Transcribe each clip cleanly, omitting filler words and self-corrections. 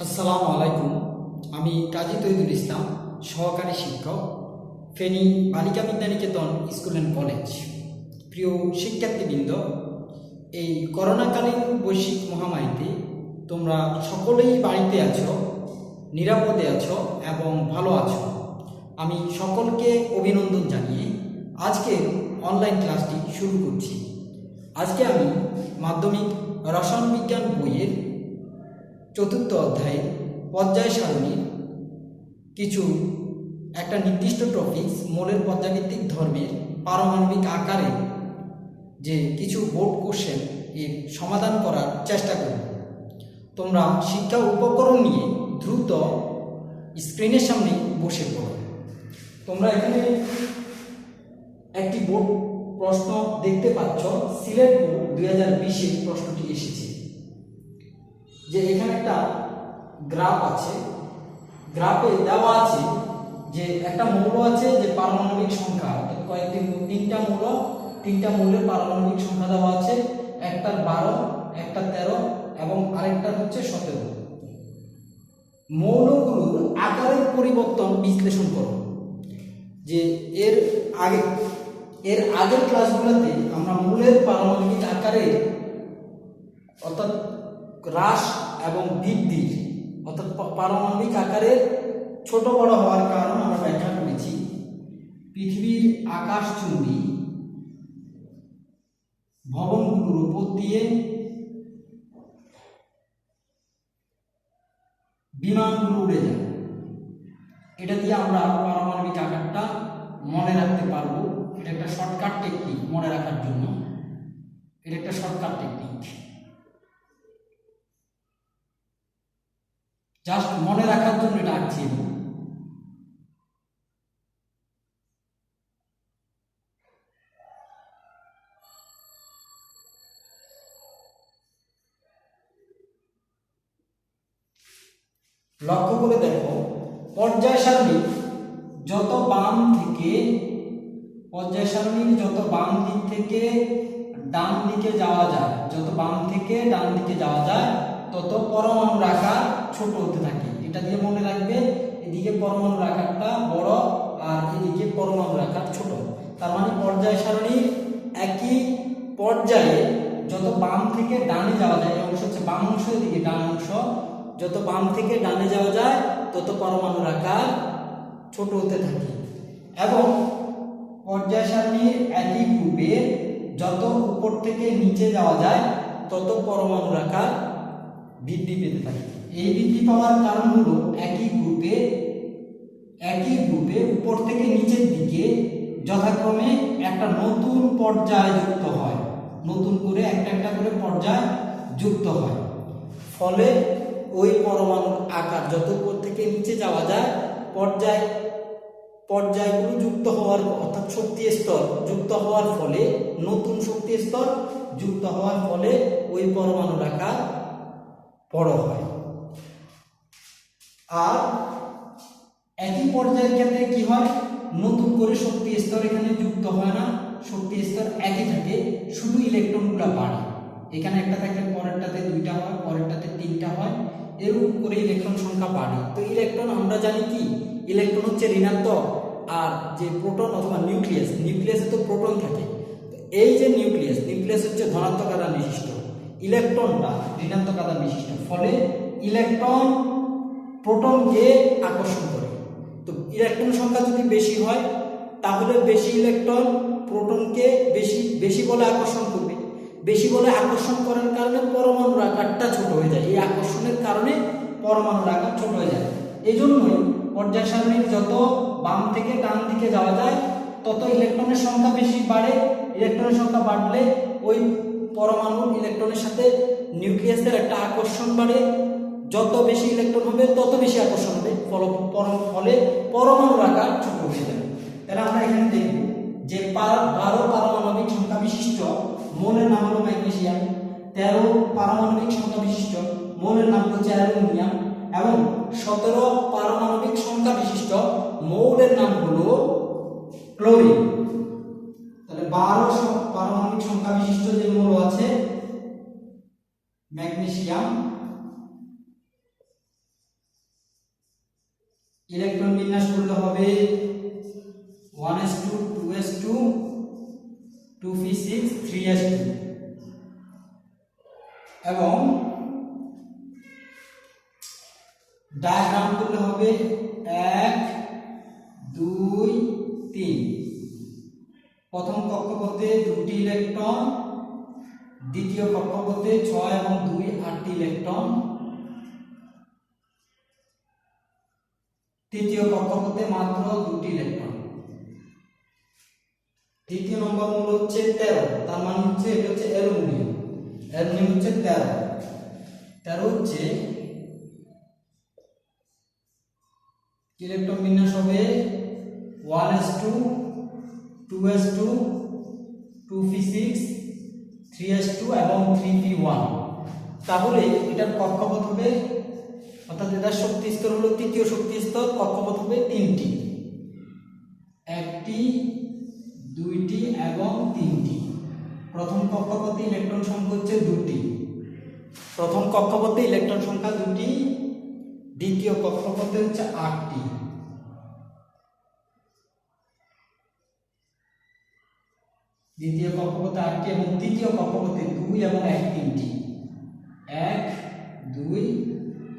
আসসালামু আলাইকুম। আমি কাজী তৈদুল ইসলাম, সহকারী শিক্ষক, ফেনী বালিকা বিদ্যানিকেতন স্কুল অ্যান্ড কলেজ। প্রিয় শিক্ষার্থীবৃন্দ, এই করোনাকালীন বৈশ্বিক মহামারীতে তোমরা সকলেই বাড়িতে আছো, নিরাপদে আছো এবং ভালো আছো। আমি সকলকে অভিনন্দন জানিয়ে আজকে অনলাইন ক্লাসটি শুরু করছি। আজকে আমি মাধ্যমিক রসায়ন বিজ্ঞান বইয়ের চতুর্থ অধ্যায়ে পর্যায় সারণীর একটা নির্দিষ্ট টপিকস মৌলের পর্যায়ভিত্তিক ধর্মের পারমাণবিক আকারে যে কিছু বোর্ড কোশ্চেন এর সমাধান করার চেষ্টা করব। তোমরা শিক্ষা উপকরণ নিয়ে দ্রুত স্ক্রিনের সামনে বসে পড়ো। তোমরা এখানে একটি বোর্ড প্রশ্ন দেখতে পাচ্ছ, সিলেট বোর্ড 2020-এর প্রশ্নটি এসেছে। যে এখানে একটা গ্রাফ আছে, গ্রাফে দেওয়া আছে যে একটা মৌল আছে যে পারমাণবিক সংখ্যা তিনটা মৌলের পারমাণবিক সংখ্যা দেওয়া আছে, একটার 12, একটা 13 এবং আরেকটা হচ্ছে 17। মৌলগুলোর আকারের পরিবর্তন বিশ্লেষণ করো। যে এর আগের ক্লাসগুলোতে আমরা মৌলের পারমাণবিক আকারের অর্থাৎ হ্রাস এবং বৃদ্ধির অর্থাৎ পারমাণবিক আকারের ছোট বড় হওয়ার কারণ আমরা ব্যাখ্যা করেছি। পৃথিবীর আকাশচুম্বী ভবনগুলোর উপর দিয়ে বিমানগুলো উড়ে যায়, এটা দিয়ে আমরা পারমাণবিক আকারটা মনে রাখতে পারবো। এটা একটা শর্টকাট টেকনিক মনে রাখার জন্য, এটা একটা শর্টকাট টেকনিক, জাস্ট মনে রাখার জন্য এটা আঁকছি। লক্ষ্য করে দেখো, পর্যায় সারণীর যত বাম দিক থেকে ডান দিকে যাওয়া যায়, তত পরমাণুর আকার ছোট হতে থাকে। এটা দিয়ে মনে রাখবে, এদিকে পরমাণুর আকারটা বড় আর এদিকে পরমাণুর আকার ছোট। তার মানে পর্যায় সারণীর একই পর্যায়ে যত বাম থেকে ডানে যাওয়া যায়, এই অংশ হচ্ছে বাম অংশ, এদিকে ডান অংশ, যত বাম থেকে ডানে যাওয়া যায় তত পরমাণুর আকার ছোট হতে থাকে। এবং পর্যায় সারণীর একই গ্রুপে যত উপর থেকে নিচে যাওয়া যায় তত পরমাণুর আকার বৃদ্ধি পেতে থাকে। এই বৃদ্ধি পাওয়ার কারণ হলো একই গ্রুপে উপর থেকে নিচের দিকে যথাক্রমে একটা নতুন পর্যায় যুক্ত হয়, নতুন করে একটা করে পর্যায় যুক্ত হয়। ফলে ওই পরমাণুর আকার যত উপর থেকে নিচে যাওয়া যায় পর্যায়গুলো যুক্ত হওয়ার অর্থাৎ শক্তি স্তর যুক্ত হওয়ার ফলে, নতুন শক্তি স্তর যুক্ত হওয়ার ফলে ওই পরমাণুর আকার বড় হয়। আর একই পর্যায়ের ক্ষেত্রে কি হয়, নতুন করে শক্তি স্তর এখানে যুক্ত হয় না, শক্তি স্তর একই থাকে, শুধু ইলেকট্রনগুলো বাড়ে। এখানে একটা থাকলে পরেরটাতে 2টা হয়, পরেরটাতে 3টা হয়, এরকম করে ইলেকট্রন সংখ্যা বাড়ে। তো ইলেকট্রন আমরা জানি কি, ইলেকট্রন হচ্ছে ঋণাত্মক, আর যে প্রোটন অথবা নিউক্লিয়াসে তো প্রোটন থাকে। তো এই যে নিউক্লিয়াস হচ্ছে ধনাত্মক আধান বিশিষ্ট, ইলেকট্রনটা ঋণাত্মক আধান বিশিষ্ট, ফলে ইলেকট্রন প্রোটনকে আকর্ষণ করে। তো ইলেকট্রন সংখ্যা যদি বেশি হয় তাহলে বেশি ইলেকট্রন প্রোটনকে বেশি বলে আকর্ষণ করবে। বেশি বলে আকর্ষণ করার কারণে পরমাণুর আকারটা ছোট হয়ে যায়। এই আকর্ষণের কারণে পরমাণুর আকার ছোট হয়ে যায়। এই জন্যই পর্যায় সারণীর যত বাম থেকে ডান দিকে যাওয়া যায় তত ইলেকট্রনের সংখ্যা বেশি বাড়ে। ইলেকট্রনের সংখ্যা বাড়লে ওই পরমাণুর ইলেকট্রনের সাথে নিউক্লিয়াসের একটা আকর্ষণ বাড়ে। যত বেশি ইলেকট্রন হবে তত বেশি আকর্ষণ হবে, ফলে পরমাণুর আকার ছোট হয়ে যাবে। তাহলে আমরা এখানে দেখব যে 12 পারমাণবিক সংখ্যা বিশিষ্ট মৌলের নাম হলো ম্যাগনেসিয়াম, 13 পারমাণবিক সংখ্যা বিশিষ্ট মৌলের নাম হচ্ছে অ্যালুমিনিয়াম এবং 17 পারমাণবিক সংখ্যা বিশিষ্ট মৌলের নাম হলো ক্লোরিন। তাহলে 12 পারমাণবিক সংখ্যা বিশিষ্ট যে মৌল আছে ম্যাগনেসিয়াম, বিন্যাস করলে হবে 1s2 2s2 2p6 3s2 এবং ডায়াগ্রাম করলে হবে 1 2 3। প্রথম কক্ষপথে 2টি ইলেকট্রন, দ্বিতীয় কক্ষপথে 6 এবং 2 8টি ইলেকট্রন, তৃতীয় কক্ষপথে মাত্র 2টি ইলেকট্রন। তৃতীয় নম্বর মূল হচ্ছে 13, তার মানে হচ্ছে এটা হচ্ছে অ্যালুমিনিয়াম। অ্যালুমিনিয়াম হচ্ছে 13 হচ্ছে ইলেকট্রন বিন্যাস হবে 1s2 2s2 2p6 3s2 এবং 3p1। তাহলে এটার কক্ষপথ হবে, অর্থাৎ এটার শক্তি স্তর হলো তৃতীয় শক্তি স্তর, কক্ষপথ হবে 3টি, 1টি 2টি এবং 3টি। প্রথম কক্ষপথে ইলেকট্রন সংখ্যা হচ্ছে 2টি, প্রথম কক্ষপথে ইলেকট্রন সংখ্যা 2টি, দ্বিতীয় কক্ষপথে হচ্ছে 8টি, দ্বিতীয় কক্ষপথে 8টি এবং তৃতীয় কক্ষপথে 2 এবং 1 3টি, 1 2,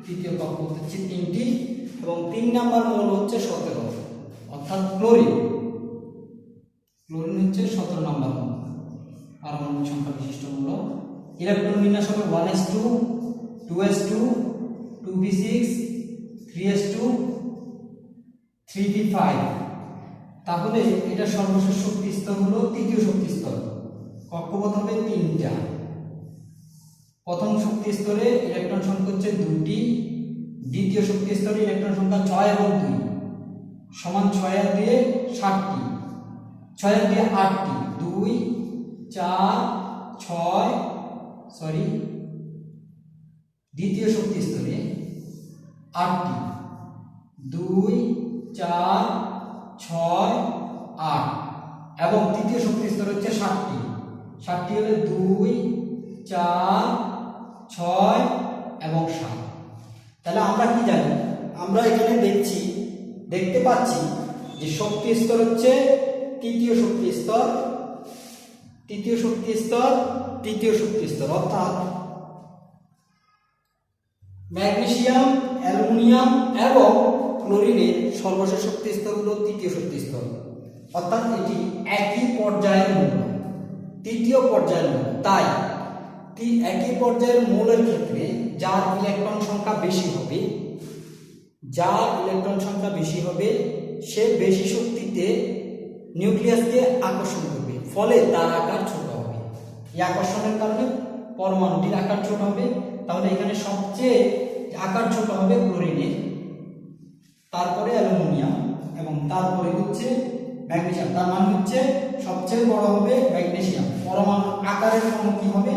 তৃতীয় কক্ষপথ হচ্ছে 3টি এবং 3 নাম্বার মৌল হচ্ছে 17, অর্থাৎ ক্লোরিন। ক্লোরিন হচ্ছে 17 নাম্বার মৌল, পারমাণবিক সংখ্যা বিশিষ্ট মৌল। ইলেকট্রন বিন্যাস হবে 1s2 2s2 2p6 3s2 3p5। তাহলে এটা সর্বশেষ শক্তি স্তর হলো তৃতীয় শক্তি স্তর, কক্ষপথ হবে 3টা। প্রথম শক্তি স্তরে ইলেকট্রন সংখ্যা হচ্ছে 2টি, দ্বিতীয় শক্তি স্তরে ইলেকট্রন সংখ্যা 6 এবং 2 সমান 6 আর 2 7টি, 6 আর 2 8টি, 2 4 6 দ্বিতীয় শক্তি স্তরে 8টি, 2 4 6 8 এবং তৃতীয় শক্তি স্তর হচ্ছে 7টি, 7টি হলে 2 4 6 এবং 7। তাহলে আমরা কি জানি, আমরা এখানে দেখতে পাচ্ছি যে শক্তি স্তর হচ্ছে তৃতীয় শক্তি স্তর, তৃতীয় শক্তি স্তর, তৃতীয় শক্তি স্তর, অর্থাৎ ম্যাগনেসিয়াম, অ্যালুমিনিয়াম এবং ক্লোরিনের সর্বশেষ শক্তি স্তর হলো তৃতীয় শক্তি স্তর, অর্থাৎ এটি একই পর্যায়ের মৌল, তৃতীয় পর্যায়ের মৌল। তাই একই পর্যায়ের মৌলের ক্ষেত্রে যার ইলেকট্রন সংখ্যা বেশি হবে, যার ইলেকট্রন সংখ্যা বেশি হবে সে বেশি শক্তিতে নিউক্লিয়াসকে আকর্ষণ করবে, ফলে তার আকার ছোট হবে। এই আকর্ষণের কারণে পরমাণুটির আকার ছোট হবে। তাহলে এখানে সবচেয়ে আকার ছোট হবে ক্লোরিনের, তারপরে অ্যালুমিনিয়াম এবং তারপরে হচ্ছে ম্যাগনেসিয়াম। তার মানে হচ্ছে সবচেয়ে বড় হবে ম্যাগনেসিয়াম। পরমাণু আকারের ক্রম কি হবে,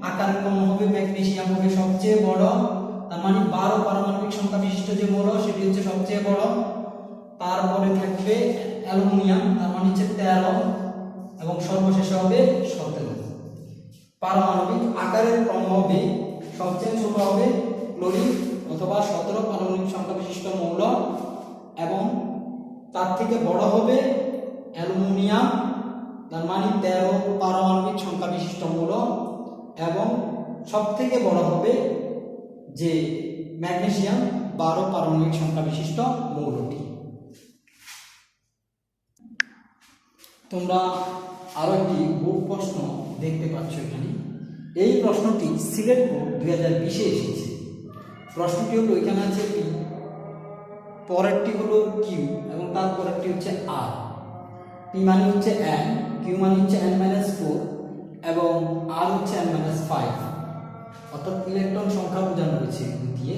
আকারের ক্রম হবে ম্যাগনেসিয়াম হবে সবচেয়ে বড়, তার মানে 12 পারমাণবিক সংখ্যা বিশিষ্ট যে মৌল সেটি হচ্ছে সবচেয়ে বড়। তারপরে থাকবে অ্যালুমিনিয়াম, তার মানে হচ্ছে 13 এবং সর্বশেষে হবে 17। পারমাণবিক আকারের ক্রম হবে সবচেয়ে ছোট হবে ক্লোরিন অথবা 17 পারমাণবিক সংখ্যা বিশিষ্ট মৌল এবং তার থেকে বড় হবে অ্যালুমিনিয়াম, তার মানে 13 পারমাণবিক সংখ্যা বিশিষ্ট মৌল এবং সব থেকে বড় হবে যে ম্যাগনেসিয়াম, 12 পারমাণবিক সংখ্যা বিশিষ্ট মৌলটি। তোমরা আরো একটি বোর্ড প্রশ্ন দেখতে পাচ্ছ এখানে। এই প্রশ্নটি সিলেট বোর্ড 2020-এ এসেছে। প্রশ্নটি হলো এখানে আছে পি, পরেরটি হলো কিউ এবং তার পরেরটি হচ্ছে আর। পি মানে হচ্ছে n, কিউ মানে হচ্ছে n-4 এবং আর হচ্ছে n-5, অর্থাৎ ইলেকট্রন সংখ্যা বোঝানো হয়েছে এগুলো দিয়ে।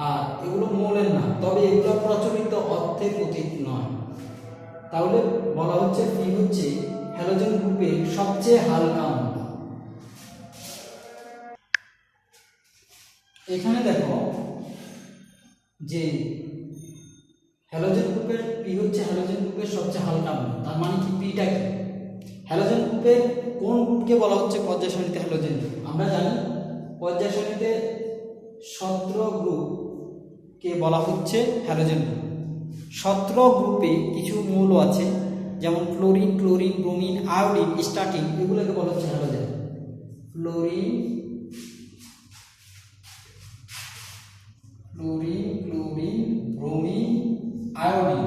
আর এগুলো মৌলের না, তবে এগুলো প্রচলিত অর্থে প্রতীক নয়। তাহলে বলা হচ্ছে পি হচ্ছে হ্যালোজেন গ্রুপের সবচেয়ে হালকা মৌল। এখানে দেখো যে হ্যালোজেন গ্রুপের পি হচ্ছে হ্যালোজেন গ্রুপের সবচেয়ে হালকা মৌল। তার মানে কি পিটা কি? হ্যালোজেন গ্রুপের কোন গ্রুপকে বলা হচ্ছে পর্যায় সারণীতে হ্যালোজেন গ্রুপ? আমরা জানি পর্যায় সারণীতে 17 গ্রুপকে বলা হচ্ছে হ্যালোজেন গ্রুপ। 17 গ্রুপে কিছু মৌল আছে, যেমন ফ্লোরিন, ক্লোরিন, ব্রোমিন, আয়োডিন, স্টার্টিন, এগুলোকে বলা হচ্ছে halogen. Fluorine, chlorine, bromine, iodine,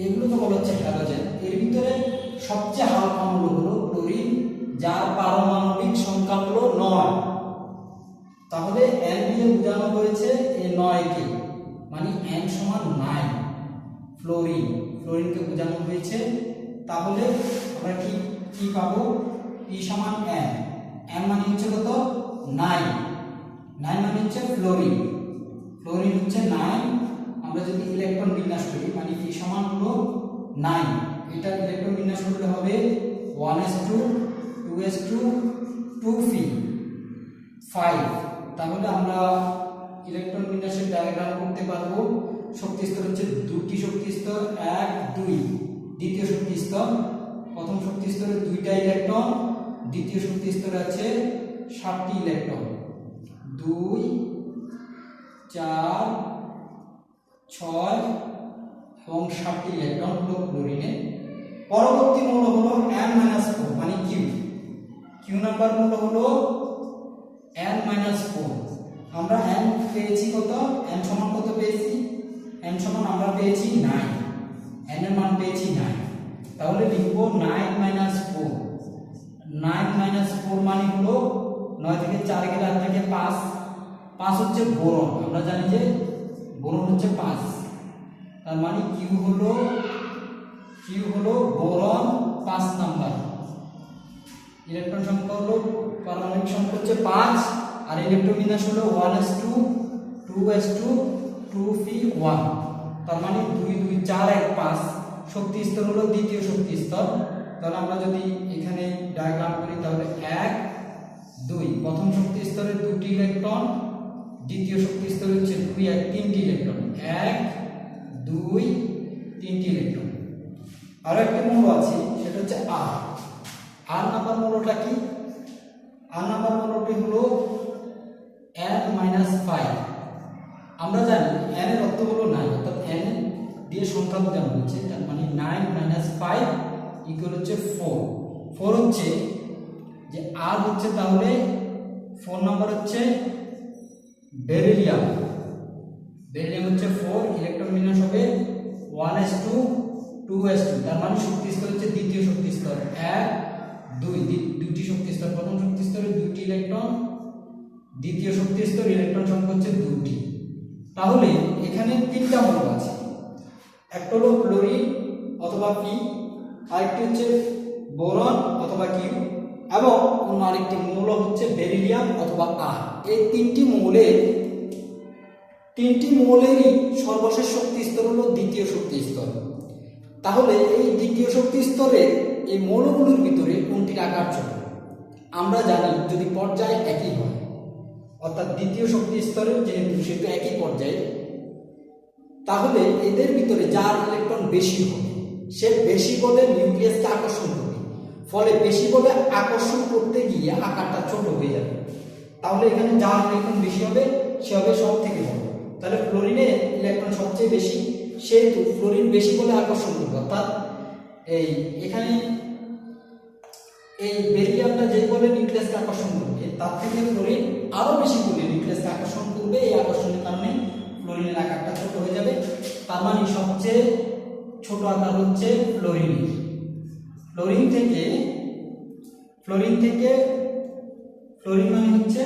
এগুলোকে বলা হচ্ছে হ্যালোজেন। এর ভিতরে সবচেয়ে হালকা মৌল হলো ক্লোরিন, যার পারমাণবিক সংখ্যা হলো 9। তাহলে n দিয়ে বোঝানো হয়েছে এই 9 কে, মানে n সমান 9। ফ্লোরিনকে বোঝানো হয়েছে। তাহলে আমরা কি পাবো? p সমান n মানে হচ্ছে কত? 9 মানে হচ্ছে ফ্লোরিন হচ্ছে 9। আমরা যদি ইলেকট্রন বিন্যাস করি, মানে p সমান হলো 9, এটা ইলেকট্রন বিন্যাস করলে হবে 1s2 2s2 2p5। তাহলে আমরা ইলেকট্রন বিন্যাসের ডায়াগ্রাম করতে পারবো। শক্তি স্তর হচ্ছে দুটি শক্তি স্তর, 1 2। দ্বিতীয় শক্তি স্তর, প্রথম শক্তি স্তরে 2টা ইলেকট্রন, দ্বিতীয় শক্তি স্তরে আছে 7টি ইলেকট্রন, 2 4 6 এবং 7টি ইলেকট্রন হলো ক্লোরিনে। পরবর্তী মৌল হলো n-4, মানে কিউ নাম্বার মৌল হলো n-4। আমরা n পেয়েছি কত? n সমান কত পেয়েছি? n সমান আমরা পেয়েছি 9, n এর মান পেয়েছি 9। তাহলে লিখব 9-4। 9-4 মানে হলো 9 থেকে 4 গেলে আর থাকে 5। 5 হচ্ছে বোরন, আমরা জানি যে বোরন হচ্ছে 5। তার মানে কিউ হলো বোরন 5 নাম্বার। ইলেকট্রন সংখ্যা হলো, পারমাণবিক সংখ্যা হচ্ছে 5, আর ইলেকট্রন বিন্যাস হলো 1s2 2s2 2p1। তার মানে 2 2 4 1 5। শক্তি স্তর হলো দ্বিতীয় শক্তি স্তর। তাহলে আমরা যদি এখানে ডায়াগ্রাম করি, তাহলে 1 2, প্রথম শক্তি স্তরে 2টি ইলেকট্রন, দ্বিতীয় শক্তি স্তরে হচ্ছে 2 1 3টি ইলেকট্রন, 1 2 3টি ইলেকট্রন। আরো একটা মৌল আছে, সেটা হচ্ছে আর নাম্বার মৌলটা কি? আর নাম্বার মৌলটি হলো n-5। আমরা জানি n এর অর্থ হলো 9, অর্থাৎ n দিয়ে সংখ্যা বোঝানো হচ্ছে। তার মানে 9-5 ইকুয়াল হচ্ছে 4। 4 হচ্ছে যে আর হচ্ছে, তাহলে 4 নাম্বার হচ্ছে বেরিলিয়াম হচ্ছে 4। ইলেকট্রন বিন্যাস হবে 1s2 2s2। তার মানে শক্তি স্তর হচ্ছে দ্বিতীয় শক্তি স্তর, 1 2, দুটি শক্তি স্তর, প্রথম শক্তি স্তরে 2টি ইলেকট্রন, দ্বিতীয় শক্তি স্তর ইলেকট্রন সংখ্যা হচ্ছে 2টি। তাহলে এখানে 3টা মৌল আছে, একটা হলো ক্লোরিন অথবা p, আরেকটি হচ্ছে বোরন অথবা কিউ, এবং অন্য আরেকটি মৌল হচ্ছে বেরিলিয়াম অথবা আর। এই তিনটি মৌলেরই সর্বশেষ শক্তি স্তর হলো দ্বিতীয় শক্তি স্তর। তাহলে এই দ্বিতীয় শক্তি স্তরে এই মৌলগুলোর ভিতরে কোনটির আকার ছোট? আমরা জানি যদি পর্যায় একই হয়, অর্থাৎ দ্বিতীয় শক্তি স্তরের যেহেতু সেটা একই পর্যায়ে, তাহলে এদের ভিতরে যার ইলেকট্রন বেশি হবে সে বেশি বলে নিউক্লিয়াসকে আকর্ষণ করবে, ফলে বেশি বলে আকর্ষণ করতে গিয়ে আকারটা ছোট হয়ে যাবে। তাহলে এখানে যার ইলেকট্রন বেশি হবে সে হবে সব থেকে বড়। তাহলে ফ্লোরিনে ইলেকট্রন সবচেয়ে বেশি, সেহেতু ফ্লোরিন বেশি বলে আকর্ষণ করবে, অর্থাৎ এখানে এই বেরিলিয়ামটা যে বলে নিউক্লিয়াসকে আকর্ষণ করবে, তার থেকে ফ্লোরিন আরো বেশি বলে নিউক্লিয়াসকে আকর্ষণ করবে। এই আকর্ষণের কারণে ফ্লোরিনের আকারটা ছোট হয়ে যাবে। তার মানে সবচেয়ে ছোট আকার হচ্ছে ফ্লোরিনের। ফ্লোরিন মানে হচ্ছে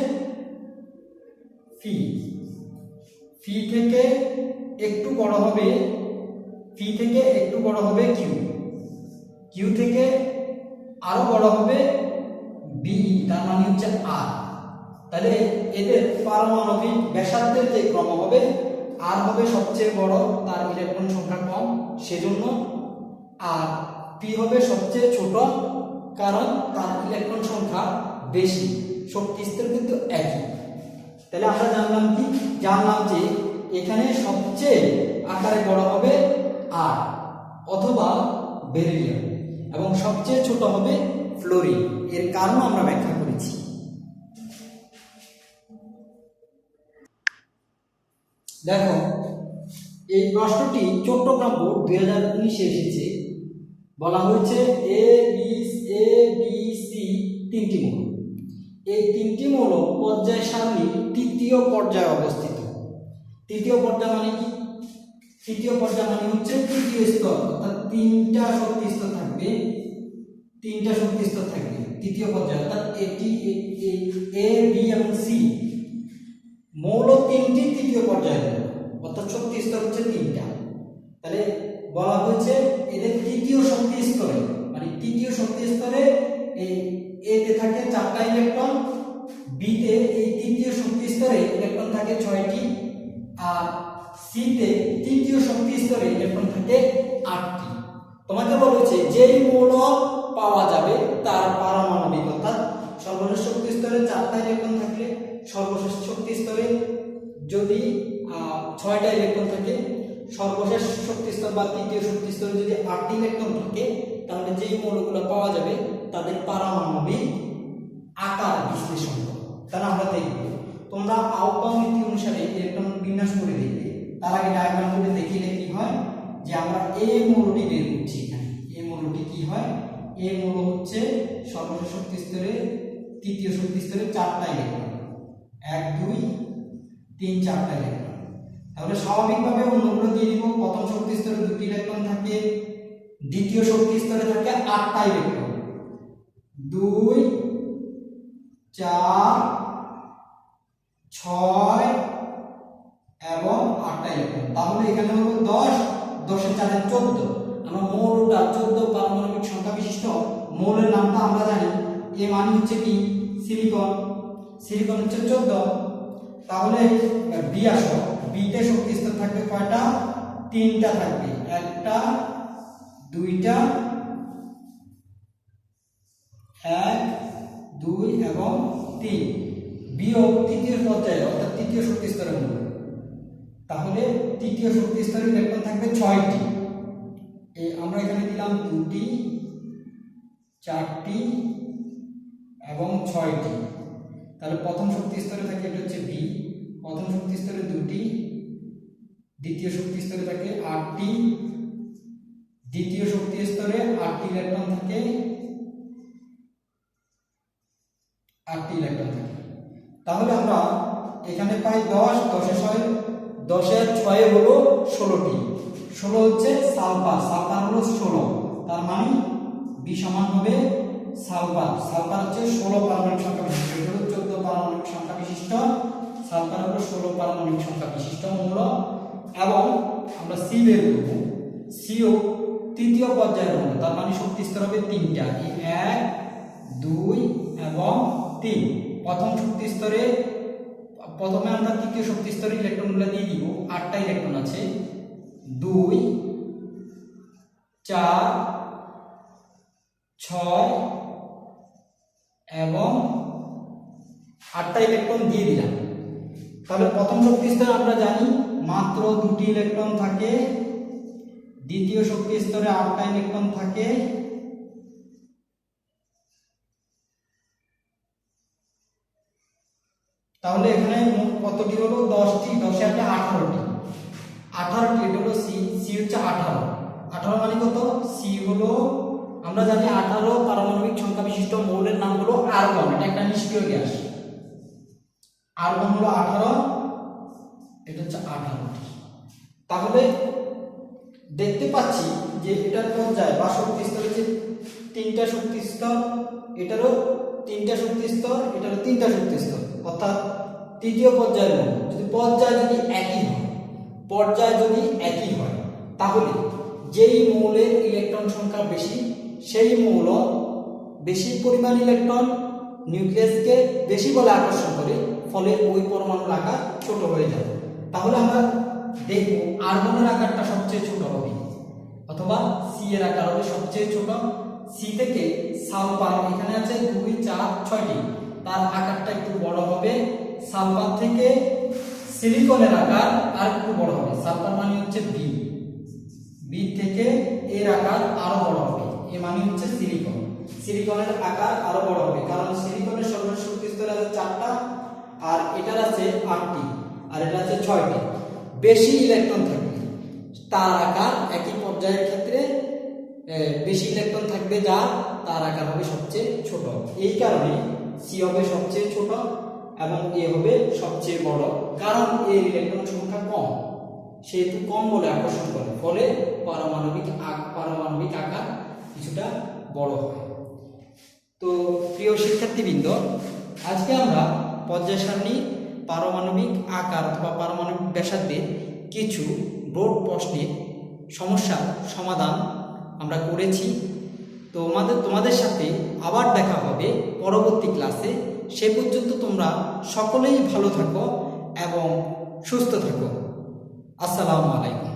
ফি থেকে একটু বড় হবে কিউ থেকে আরো বড় হবে বি, তার মানে হচ্ছে আর। তাহলে এদের পারমাণবিক ব্যাসার্ধের যে ক্রম হবে, আর হবে সবচেয়ে বড়, তার ইলেকট্রন সংখ্যা কম, সেজন্য আর পি হবে সবচেয়ে ছোট, কারণ তার ইলেকট্রন সংখ্যা বেশি, শক্তি স্তর কিন্তু একই। তাহলে আমরা জানলাম যে এখানে সবচেয়ে আকারে বড় হবে আর অথবা বেরিলিয়াম, এবং সবচেয়ে ছোট হবে ফ্লোরিন। এর কারণ আমরা ব্যাখ্যা করেছি। দেখো এই প্রশ্নটি চট্টগ্রাম বোর্ড 2019 এসেছে। বলা হয়েছে এ বি সি তিনটি মৌল, এই তিনটি মৌল পর্যায় সারণীর তৃতীয় পর্যায়ে অবস্থিত। তৃতীয় পর্যায় মানে কি? তৃতীয় পর্যায় মানে হচ্ছে তৃতীয় স্তর, অর্থাৎ তিনটা শক্তি স্তর থাকবে, তিনটা শক্তি স্তর থাকবে তৃতীয় পর্যায়ে, অর্থাৎ এটি এ বি এবং সি মৌল তিনটি তৃতীয় পর্যায়ে, অর্থাৎ শক্তি স্তর হচ্ছে তিনটা। তাহলে বলা হয়েছে এদের তৃতীয় শক্তি স্তরে, মানে তৃতীয় শক্তি স্তরে এই এ তে থাকে 4টা ইলেকট্রন, বি তে এই তৃতীয় শক্তি স্তরে ইলেকট্রন থাকে 6টি, আর সি তে তৃতীয় শক্তি স্তরে ইলেকট্রন থাকে 8টি। তোমাকে বলা হয়েছে যেই মৌল পাওয়া যাবে তার পারমাণবিক, অর্থাৎ সর্বশেষ শক্তি স্তরে 4টা ইলেকট্রন থাকলে সর্বশেষ শক্তি স্তরে যদি 6টা ইলেকট্রন থাকে, সর্বশেষ শক্তি স্তর বা তৃতীয় শক্তি স্তরে যদি 8টি ইলেকট্রন থাকে, তাহলে যেই মৌলগুলো পাওয়া যাবে তাদের পারমাণবিক আকার বিশ্লেষণ করো। তাহলে আমরা দেখব, তোমরা আউটকাম নীতি অনুসারে ইলেকট্রন বিন্যাস করে দেখবে। তার আগে ডায়াগ্রাম করে দেখিলে কি হয়, যে আমরা এ মৌলটি বের করছি। এখানে এ মৌলটি কি হয়, এ মৌল হচ্ছে সর্বশেষ শক্তি স্তরে তৃতীয় শক্তি স্তরে 4টা ইলেকট্রন, 1 2 3 4টা ইলেকট্রন। তাহলে স্বাভাবিকভাবে অন্যগুলো দিয়ে দিব। প্রথম শক্তি স্তরে 2টি ইলেকট্রন থাকে, দ্বিতীয় শক্তি স্তরে থাকে 8টা ইলেকট্রন, 2 4 6 এবং 8টা ইলেকট্রন। তাহলে এখানে হলো 10, 10 এর 4 14। আমরা মৌলটা 14 পারমাণবিক সংখ্যা বিশিষ্ট মৌলের নামটা আমরা জানি। এ মানে হচ্ছে কি? সিলিকন। সিলিকন হচ্ছে 14। তাহলে বি আসো, বি তে শক্তি স্তর থাকবে কয়টা? 3টা থাকবে, 1টা 2টা 1 2 এবং 3। বিয়োগ তৃতীয় পর্যায়ে, অর্থাৎ তৃতীয় শক্তি স্তরের মৌল। তাহলে তৃতীয় শক্তি স্তরে ইলেকট্রন থাকবে 6টি। আমরা এখানে দিলাম 2টি 4টি এবং 6টি। তাহলে প্রথম শক্তি স্তরে থাকে, এটা হচ্ছে বি, প্রথম শক্তি স্তরে 2টি, দ্বিতীয় শক্তি স্তরে থাকে 8টি, দ্বিতীয় শক্তি স্তরে 8টি ইলেকট্রন থাকে, 8টি ইলেকট্রন থাকে। তাহলে আমরা এখানে পাই 10, 10 এর 6 হলো 16টি, 16 হচ্ছে সালফার, সালফার হলো 16। তার মানে বি সমান হবে সালফার। সালফার হচ্ছে 16 পারমাণবিক সংখ্যা বিশিষ্ট, এটা হলো 14 পারমাণবিক সংখ্যা বিশিষ্ট, সালফার হলো 16 পারমাণবিক সংখ্যা বিশিষ্ট মৌল। এবং আমরা সি বের করব, সিও তৃতীয় পর্যায়ের মৌল, তার মানে শক্তি স্তর হবে 3টা, 1 2 এবং 3। প্রথম শক্তি স্তরে প্রথমে আমরা তৃতীয় শক্তি স্তরে ইলেকট্রনগুলো দিয়ে দিব। 8টা ইলেকট্রন আছে, 2 4 6 এবং 8টা ইলেকট্রন দিয়ে দিলাম। তাহলে প্রথম শক্তি স্তরে আমরা জানি মাত্র 2টি ইলেকট্রন থাকে, দ্বিতীয় শক্তি স্তরে 8টা ইলেকট্রন থাকে, তাহলে এখানে মোট কতটি হলো? 10টি, 10 এ 18টি, 18টি। এটা হলো সি, সি হচ্ছে 18। 18 মানে কত? সি হলো, আমরা জানি 18 পারমাণবিক সংখ্যা বিশিষ্ট মৌলের নাম হলো আর্গন, এটা একটা নিষ্ক্রিয় গ্যাস। আর্গন হলো 18, এটা হচ্ছে 18টি। তাহলে দেখতে পাচ্ছি যে এটার পর্যায় বা শক্তি স্তর হচ্ছে 3টা শক্তি স্তর, এটারও 3টা শক্তি স্তর, এটারও 3টা শক্তি স্তর, অর্থাৎ তৃতীয় পর্যায়ের মৌল। যদি পর্যায় যদি একই হয়, পর্যায় যদি একই হয়, তাহলে যেই মৌলের ইলেকট্রন সংখ্যা বেশি সেই মৌল বেশি পরিমাণ ইলেকট্রন নিউক্লিয়াসকে বেশি বলে আকর্ষণ করে, ফলে ওই পরমাণুর আকার ছোট হয়ে যাবে। তাহলে আমরা দেখব আর্গনের আকারটা সবচেয়ে ছোট হবে, অথবা সি এর আকার হবে সবচেয়ে ছোট। সি থেকে সালফার এখানে আছে 2 4 6টি, তার আকারটা একটু বড় হবে। সালফার থেকে সিলিকনের আকার আর একটু বড় হবে। সালফার মানে হচ্ছে বি, বি থেকে এর আকার আরো বড় হবে, এ মানে হচ্ছে সিলিকন। সিলিকনের আকার আরো বড় হবে, কারণ সিলিকনের সর্বশেষ শক্তি স্তর আছে 4টা, আর এটার আছে 8টি, আর এটা আছে 6টি। বেশি ইলেকট্রন থাকবে, তার আকার একই পর্যায়ের ক্ষেত্রে বেশি ইলেকট্রন থাকবে, যার তার আকার হবে সবচেয়ে ছোট। এই কারণে সি হবে সবচেয়ে ছোট এবং এ হবে সবচেয়ে বড়, কারণ এর ইলেকট্রন সংখ্যা কম, সেহেতু কম বলে আকর্ষণ করে, ফলে পারমাণবিক আকার কিছুটা বড় হয়। তো প্রিয় শিক্ষার্থীবৃন্দ, আজকে আমরা পর্যায় সারণী, পারমাণবিক আকার অথবা পারমাণবিক ব্যাসার্ধের কিছু বোর্ড প্রশ্নের সমস্যার সমাধান আমরা করেছি। তো তোমাদের সাথে আবার দেখা হবে পরবর্তী ক্লাসে। সে পর্যন্ত তোমরা সকলেই ভালো থাকো এবং সুস্থ থাকো। আসসালামু আলাইকুম।